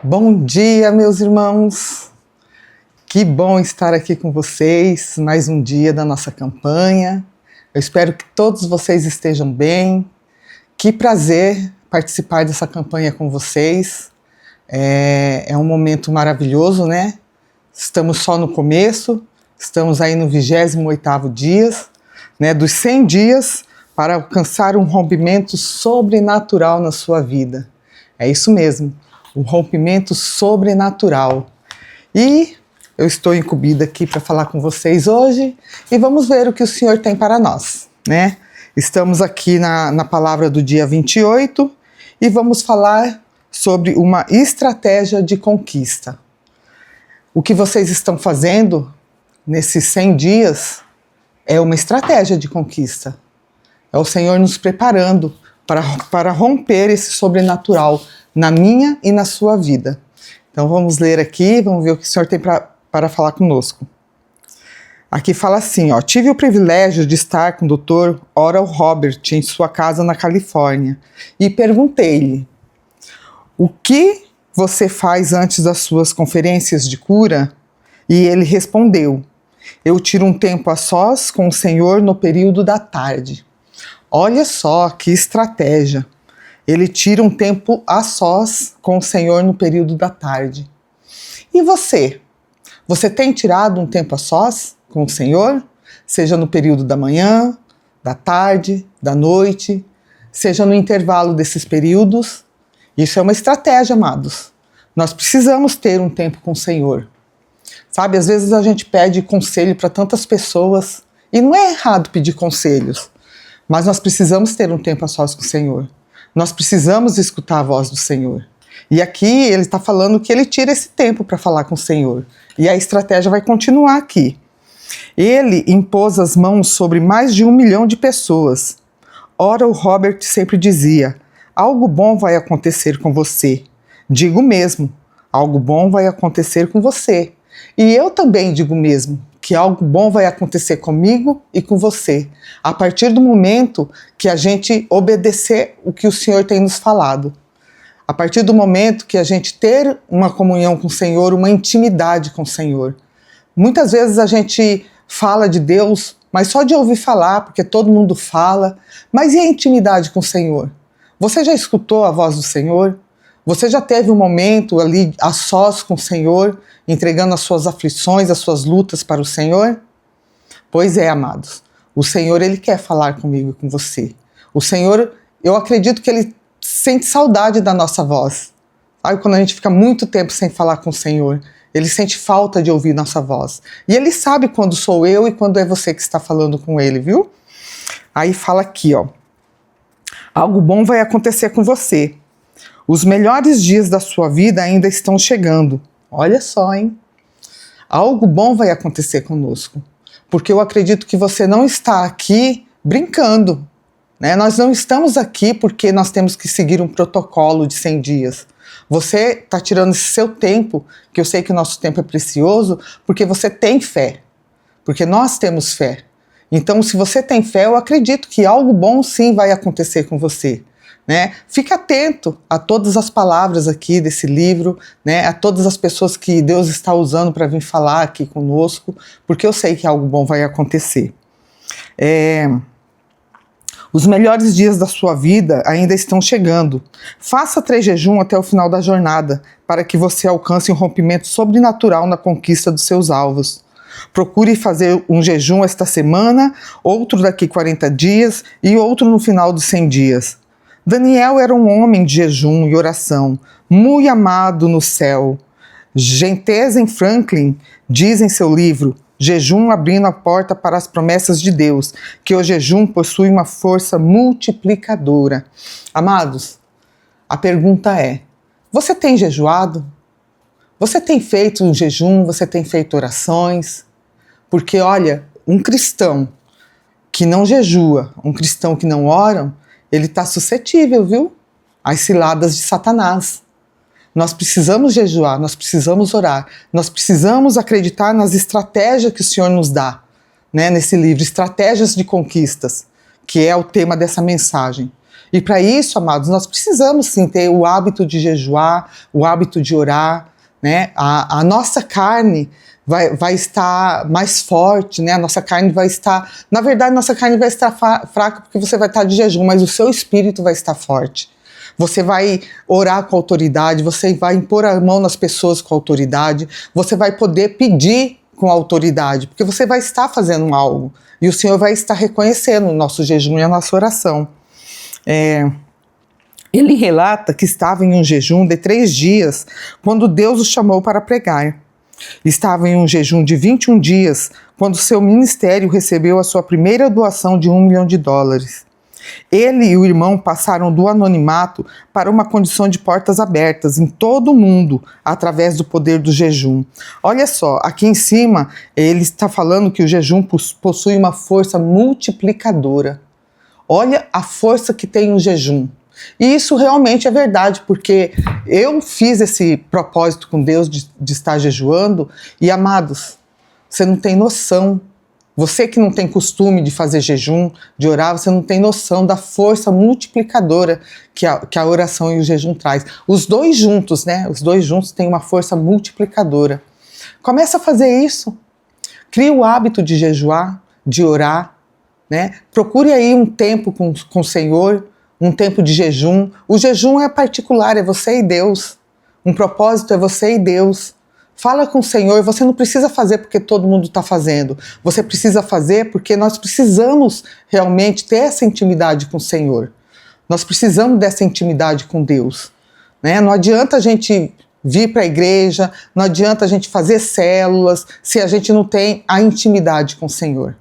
Bom dia, meus irmãos! Que bom estar aqui com vocês, mais um dia da nossa campanha. Eu espero que todos vocês estejam bem. Que prazer participar dessa campanha com vocês. É um momento maravilhoso, né? Estamos só no começo, estamos aí no 28º dia, né, dos 100 dias para alcançar um rompimento sobrenatural na sua vida. É isso mesmo. Um rompimento sobrenatural. E eu estou incumbida aqui para falar com vocês hoje e vamos ver o que o Senhor tem para nós, né? Estamos aqui na palavra do dia 28 e vamos falar sobre uma estratégia de conquista. O que vocês estão fazendo nesses 100 dias é uma estratégia de conquista. É o Senhor nos preparando para romper esse sobrenatural na minha e na sua vida. Então vamos ler aqui, vamos ver o que o Senhor tem para falar conosco. Aqui fala assim, ó: tive o privilégio de estar com o Dr. Oral Robert em sua casa na Califórnia e perguntei-lhe: o que você faz antes das suas conferências de cura? E ele respondeu: eu tiro um tempo a sós com o Senhor no período da tarde. Olha só que estratégia. Ele tira um tempo a sós com o Senhor no período da tarde. E você? Você tem tirado um tempo a sós com o Senhor? Seja no período da manhã, da tarde, da noite, seja no intervalo desses períodos. Isso é uma estratégia, amados. Nós precisamos ter um tempo com o Senhor. Sabe, às vezes a gente pede conselho para tantas pessoas, e não é errado pedir conselhos, mas nós precisamos ter um tempo a sós com o Senhor. Nós precisamos escutar a voz do Senhor. E aqui ele está falando que ele tira esse tempo para falar com o Senhor. E a estratégia vai continuar aqui. Ele impôs as mãos sobre mais de 1 milhão de pessoas. Ora, o Robert sempre dizia: algo bom vai acontecer com você. Digo mesmo, algo bom vai acontecer com você. E eu também digo mesmo que algo bom vai acontecer comigo e com você, a partir do momento que a gente obedecer o que o Senhor tem nos falado. A partir do momento que a gente ter uma comunhão com o Senhor, uma intimidade com o Senhor. Muitas vezes a gente fala de Deus, mas só de ouvir falar, porque todo mundo fala. Mas e a intimidade com o Senhor? Você já escutou a voz do Senhor? Você já teve um momento ali a sós com o Senhor, entregando as suas aflições, as suas lutas para o Senhor? Pois é, amados. O Senhor, Ele quer falar comigo e com você. O Senhor, eu acredito que Ele sente saudade da nossa voz. Sabe, quando a gente fica muito tempo sem falar com o Senhor, Ele sente falta de ouvir nossa voz. E Ele sabe quando sou eu e quando é você que está falando com Ele, viu? Aí fala aqui, ó: algo bom vai acontecer com você. Os melhores dias da sua vida ainda estão chegando. Olha só, hein? Algo bom vai acontecer conosco. Porque eu acredito que você não está aqui brincando, né? Nós não estamos aqui porque nós temos que seguir um protocolo de 100 dias. Você está tirando esse seu tempo, que eu sei que o nosso tempo é precioso, porque você tem fé. Porque nós temos fé. Então, se você tem fé, eu acredito que algo bom sim vai acontecer com você. Né? Fique atento a todas as palavras aqui desse livro, né? A todas as pessoas que Deus está usando para vir falar aqui conosco, porque eu sei que algo bom vai acontecer. Os melhores dias da sua vida ainda estão chegando. Faça 3 jejum até o final da jornada, para que você alcance um rompimento sobrenatural na conquista dos seus alvos. Procure fazer um jejum esta semana, outro daqui 40 dias e outro no final dos 100 dias. Daniel era um homem de jejum e oração, muito amado no céu. Jensen Franklin diz em seu livro Jejum abrindo a porta para as promessas de Deus, que o jejum possui uma força multiplicadora. Amados, a pergunta é: você tem jejuado? Você tem feito um jejum? Você tem feito orações? Porque olha, um cristão que não jejua, um cristão que não ora, ele está suscetível, viu? Às ciladas de Satanás. Nós precisamos jejuar, nós precisamos orar, nós precisamos acreditar nas estratégias que o Senhor nos dá, né, nesse livro, Estratégias de Conquistas, que é o tema dessa mensagem. E para isso, amados, nós precisamos sim ter o hábito de jejuar, o hábito de orar, né? A nossa carne vai estar mais forte, né? A nossa carne vai estar... Na verdade, nossa carne vai estar fraca porque você vai estar de jejum, mas o seu espírito vai estar forte. Você vai orar com autoridade, você vai impor a mão nas pessoas com autoridade, você vai poder pedir com autoridade, porque você vai estar fazendo algo. E o Senhor vai estar reconhecendo o nosso jejum e a nossa oração. Ele relata que estava em um jejum de 3 dias, quando Deus o chamou para pregar. Estava em um jejum de 21 dias, quando seu ministério recebeu a sua primeira doação de $1 milhão. Ele e o irmão passaram do anonimato para uma condição de portas abertas em todo o mundo, através do poder do jejum. Olha só, aqui em cima, ele está falando que o jejum possui uma força multiplicadora. Olha a força que tem o jejum. E isso realmente é verdade, porque eu fiz esse propósito com Deus de estar jejuando, e amados, você não tem noção. Você que não tem costume de fazer jejum, de orar, você não tem noção da força multiplicadora que a oração e o jejum traz. Os dois juntos, né? Os dois juntos têm uma força multiplicadora. Começa a fazer isso. Crie o hábito de jejuar, de orar, né? Procure aí um tempo com o Senhor, um tempo de jejum. O jejum é particular, é você e Deus. Um propósito é você e Deus. Fala com o Senhor, você não precisa fazer porque todo mundo está fazendo. Você precisa fazer porque nós precisamos realmente ter essa intimidade com o Senhor. Nós precisamos dessa intimidade com Deus, né? Não adianta a gente vir para a igreja, não adianta a gente fazer células se a gente não tem a intimidade com o Senhor.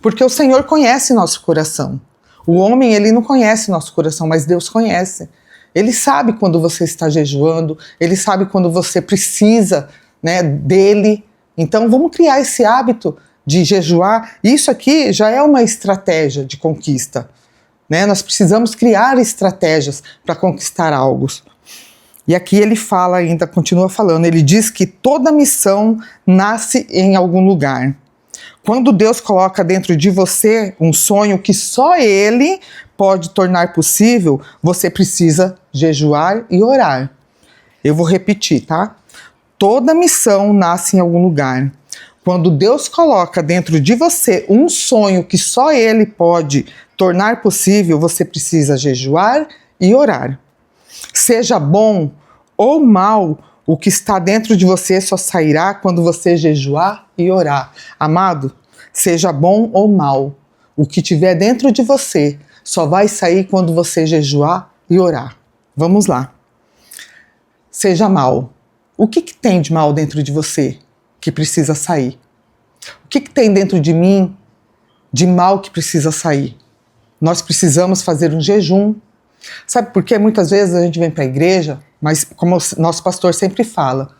Porque o Senhor conhece nosso coração. O homem, ele não conhece nosso coração, mas Deus conhece. Ele sabe quando você está jejuando, ele sabe quando você precisa, né, dele. Então vamos criar esse hábito de jejuar. Isso aqui já é uma estratégia de conquista, né? Nós precisamos criar estratégias para conquistar algo. E aqui ele fala ainda, continua falando, ele diz que toda missão nasce em algum lugar. Quando Deus coloca dentro de você um sonho que só Ele pode tornar possível, você precisa jejuar e orar. Eu vou repetir, tá? Toda missão nasce em algum lugar. Quando Deus coloca dentro de você um sonho que só Ele pode tornar possível, você precisa jejuar e orar. Seja bom ou mal, o que está dentro de você só sairá quando você jejuar e orar. Amado, seja bom ou mal, o que tiver dentro de você só vai sair quando você jejuar e orar. Vamos lá. Seja mal. O que tem de mal dentro de você que precisa sair? O que tem dentro de mim de mal que precisa sair? Nós precisamos fazer um jejum. Sabe por quê? Muitas vezes a gente vem para a igreja, mas como o nosso pastor sempre fala,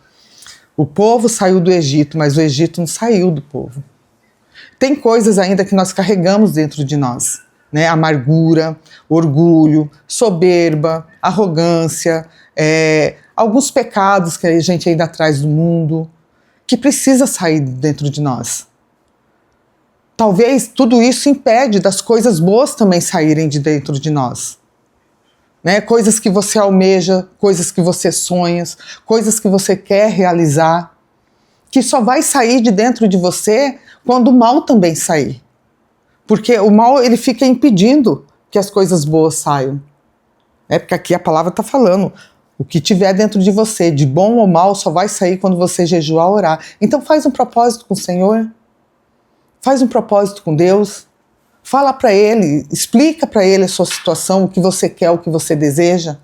o povo saiu do Egito, mas o Egito não saiu do povo. Tem coisas ainda que nós carregamos dentro de nós, né? Amargura, orgulho, soberba, arrogância, alguns pecados que a gente ainda traz do mundo, que precisa sair dentro de nós. Talvez tudo isso impede das coisas boas também saírem de dentro de nós. Né? Coisas que você almeja, coisas que você sonha, coisas que você quer realizar, que só vai sair de dentro de você quando o mal também sair. Porque o mal, ele fica impedindo que as coisas boas saiam. Porque aqui a palavra está falando, o que tiver dentro de você, de bom ou mal, só vai sair quando você jejuar ou orar. Então faz um propósito com o Senhor, faz um propósito com Deus, fala para Ele, explica para Ele a sua situação, o que você quer, o que você deseja,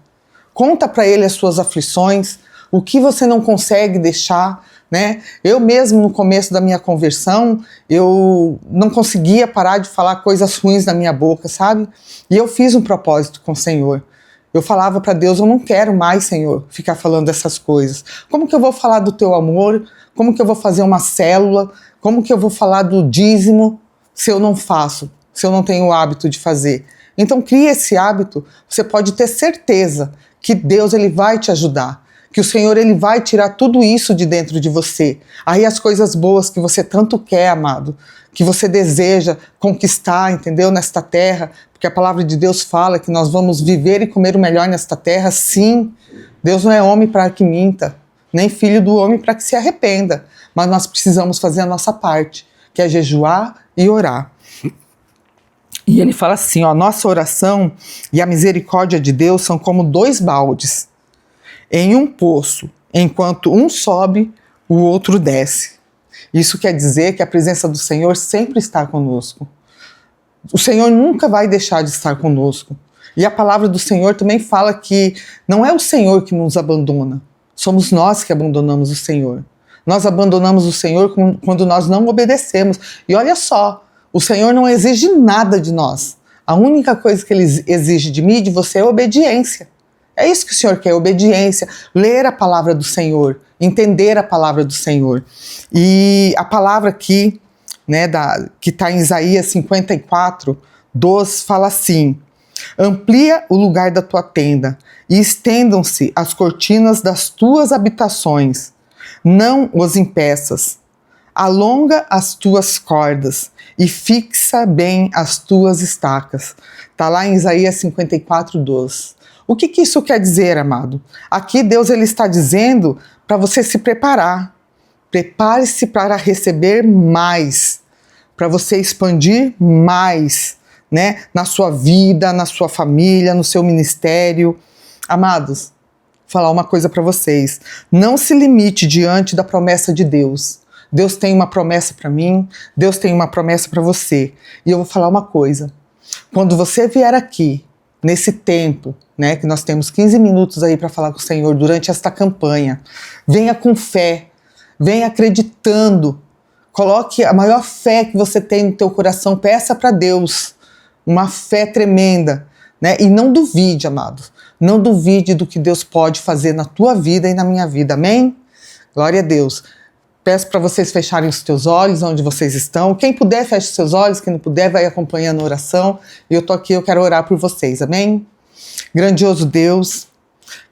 conta para Ele as suas aflições, o que você não consegue deixar, né? Eu mesmo, no começo da minha conversão, eu não conseguia parar de falar coisas ruins na minha boca, sabe? E eu fiz um propósito com o Senhor. Eu falava para Deus, eu não quero mais, Senhor, ficar falando dessas coisas. Como que eu vou falar do teu amor? Como que eu vou fazer uma célula? Como que eu vou falar do dízimo se eu não faço? Se eu não tenho o hábito de fazer? Então crie esse hábito, você pode ter certeza que Deus, ele vai te ajudar, que o Senhor, ele vai tirar tudo isso de dentro de você. Aí as coisas boas que você tanto quer, amado, que você deseja conquistar, entendeu, nesta terra, porque a palavra de Deus fala que nós vamos viver e comer o melhor nesta terra, sim. Deus não é homem para que minta, nem filho do homem para que se arrependa, mas nós precisamos fazer a nossa parte, que é jejuar e orar. E ele fala assim, ó, nossa oração e a misericórdia de Deus são como 2 baldes em um poço, enquanto um sobe, o outro desce. Isso quer dizer que a presença do Senhor sempre está conosco. O Senhor nunca vai deixar de estar conosco. E a palavra do Senhor também fala que não é o Senhor que nos abandona, somos nós que abandonamos o Senhor. Nós abandonamos o Senhor quando nós não obedecemos. E olha só, o Senhor não exige nada de nós. A única coisa que Ele exige de mim e de você é obediência. É isso que o Senhor quer, obediência. Ler a palavra do Senhor, entender a palavra do Senhor. E a palavra aqui, né, que está em Isaías 54, 12, fala assim: amplia o lugar da tua tenda e estendam-se as cortinas das tuas habitações. Não os impeças. Alonga as tuas cordas e fixa bem as tuas estacas. Está lá em Isaías 54, 12. O que isso quer dizer, amado? Aqui Deus ele está dizendo para você se preparar. Prepare-se para receber mais, para você expandir mais, né? Na sua vida, na sua família, no seu ministério. Amados, vou falar uma coisa para vocês. Não se limite diante da promessa de Deus. Deus tem uma promessa para mim, Deus tem uma promessa para você. E eu vou falar uma coisa. Quando você vier aqui, nesse tempo, né, que nós temos 15 minutos aí para falar com o Senhor durante esta campanha, venha com fé, venha acreditando, coloque a maior fé que você tem no teu coração, peça para Deus, uma fé tremenda, né, e não duvide, amado, não duvide do que Deus pode fazer na tua vida e na minha vida, amém? Glória a Deus. Peço para vocês fecharem os teus olhos onde vocês estão. Quem puder, feche os seus olhos. Quem não puder, vai acompanhando a oração. E eu tô aqui, eu quero orar por vocês. Amém? Grandioso Deus,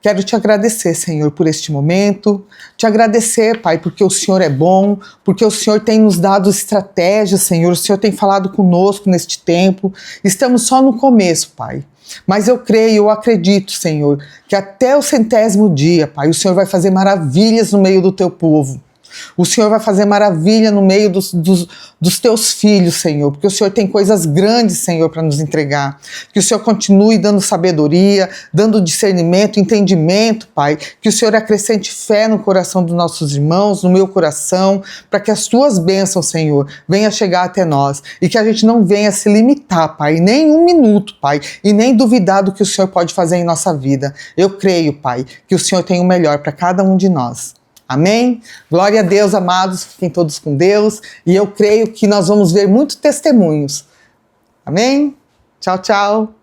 quero te agradecer, Senhor, por este momento. Te agradecer, Pai, porque o Senhor é bom, porque o Senhor tem nos dado estratégias, Senhor. O Senhor tem falado conosco neste tempo. Estamos só no começo, Pai. Mas eu creio, eu acredito, Senhor, que até o 100º dia, Pai, o Senhor vai fazer maravilhas no meio do teu povo. O Senhor vai fazer maravilha no meio dos teus filhos, Senhor, porque o Senhor tem coisas grandes, Senhor, para nos entregar. Que o Senhor continue dando sabedoria, dando discernimento, entendimento, Pai. Que o Senhor acrescente fé no coração dos nossos irmãos, no meu coração, para que as tuas bênçãos, Senhor, venham chegar até nós. E que a gente não venha se limitar, Pai, nem um minuto, Pai, e nem duvidar do que o Senhor pode fazer em nossa vida. Eu creio, Pai, que o Senhor tem o melhor para cada um de nós. Amém? Glória a Deus, amados, fiquem todos com Deus, e eu creio que nós vamos ver muitos testemunhos. Amém? Tchau, tchau.